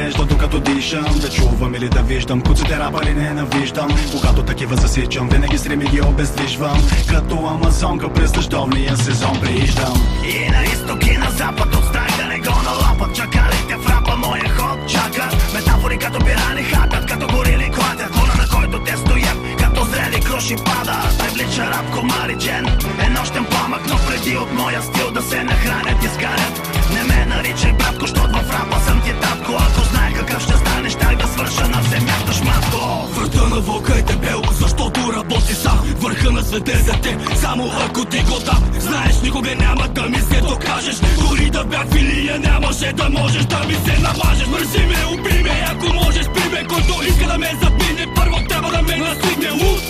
надежда, докато дишам. Да чувам или да виждам куците рапъри ненавиждам. Когато такива засичам, винаги стреми ги обездвижвам. Като амазонка през дъждовния сезон прииждам. И на изток и на запад, от страх да не го налапат. Чакалите в рапа моя ход чакат. Метафори като пирани хапят, като горили клатят. Мона на който те стоят, като зрели круши падат. Привлича рап комари джен, е нощен пламък. Но преди от моя стил да се нахранят и сгарят. Не ме наричай братко, щот в рапа съм ти татко. Ако знае какъв ще станеш, щях да свърша на земята шматко. Врата на вълка е дебел, защото работи сам. Върха на света е за теб, само ако ти го дам. Знаеш, никога няма да ми се докажеш. Дори да бях филия, нямаше да можеш да ми се намажеш. Мързи ме, убий ме, ако можеш, при ме. Който иска да ме забине, първо трябва да ме настигне. Луд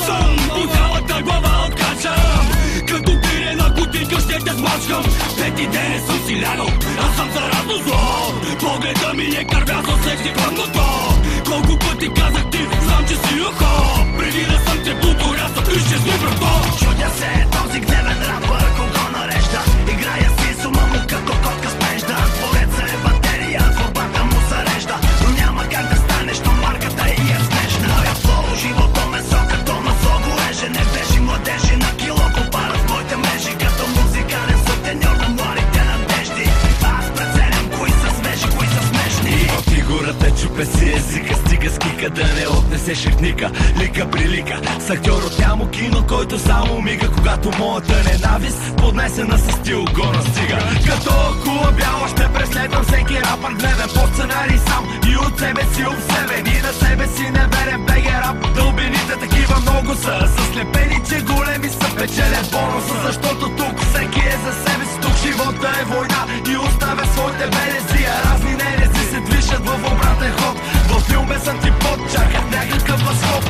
съм, по цялата глава откачам. Като пире на кутинка ще те смачкам. Пети ден съм си лягал, аз съм заразно зло. Погледа ми е кървязал секси пъмното. Колко пъти казах ти, знам че си ухо. Преди да съм те потурясал, ти ще си брато. Чудя се, този гневен рапър кого нарежда. Играя си с ума му като котка с пежда. Твореца е батерия, творбата му зарежда. Но няма как да станеш, но марката и е смешна. Моя флоу, живото месо като масло гореже. Не беше младежи на кило, попадат в моите мрежи. Като музикален сутеньор на младите надежди. Аз преценям кои са свежи, кои са смешни. В фигурата чупе си езика, стига с кика да не отнесеш ритника. Лика прилика, с актьор от нямо кино, който само мига. Когато моята ненавист поднесена със стил го настига. Като кула бяла ще преследвам всеки рапър гневен. По сценарий сам и от себе си обсебен. И на себе си неверен беге рап. Дълбините такива много са, заслепени, че големи са печелят бонуса. Защото тук всеки е за себе си, тук живота е война и оставя своите белези. А разни нерези се движат в обратен ход. В филм без антипод чакат някакъв възход.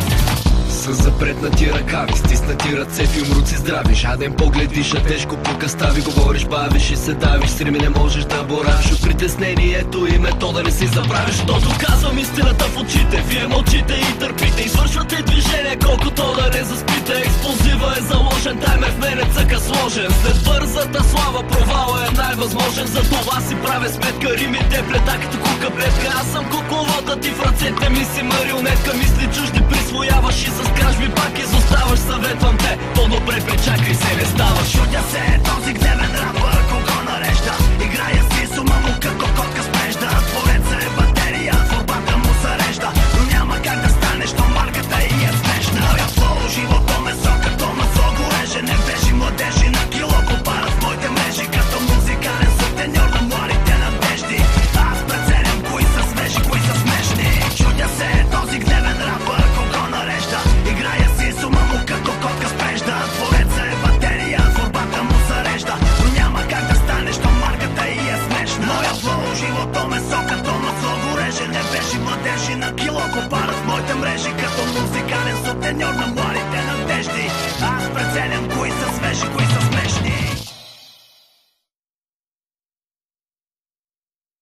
С запретнати ръкави, стиснати ръце, филмруци здрави. Жаден поглед диша, тежко пука стави. Говориш, бавиш и се давиш, стреми не можеш да боравиш от притеснението и метода не си забравиш. Защото казвам истината в очите, вие мълчите и търпите. Извършвате движение, колкото да не заспите. Експлозива е заложен, таймер в мене цъка сложен. След бързата слава провала е най-възможен. За това си правя сметка, римите плета като кука плетка. Аз съм кукловода ти в ръцете ми си марионетка. Мисли чужди присвояваш и с кражби пак изоставаш. Съветвам те, по-добре причакай се, не ставаш. Чудя се, този гневен рапър кого нарежда. Играя си с ума му като котка с пежда. Твореца е батерия, творбата му зарежда. Но няма как да станеш, но марката и е смешна. Моя флоу, живото месо като масло гореже. Не беше младежи на кило, попадат в моите мрежи. Като музикален сутеньор на младите надежди. Аз преценям кои са свежи, кои са смешни. Чудя се, този гневен рапър кого нарежда. Играя си с ума му като котка с пежда. Твореца е батерия, творбата му зарежда. Но няма как да станеш, но марката и е смешна. Моя флоу, живото месо като масло гореже. Не беше младежи на кило, попадат в моите мрежи. Като музикален сутеньор на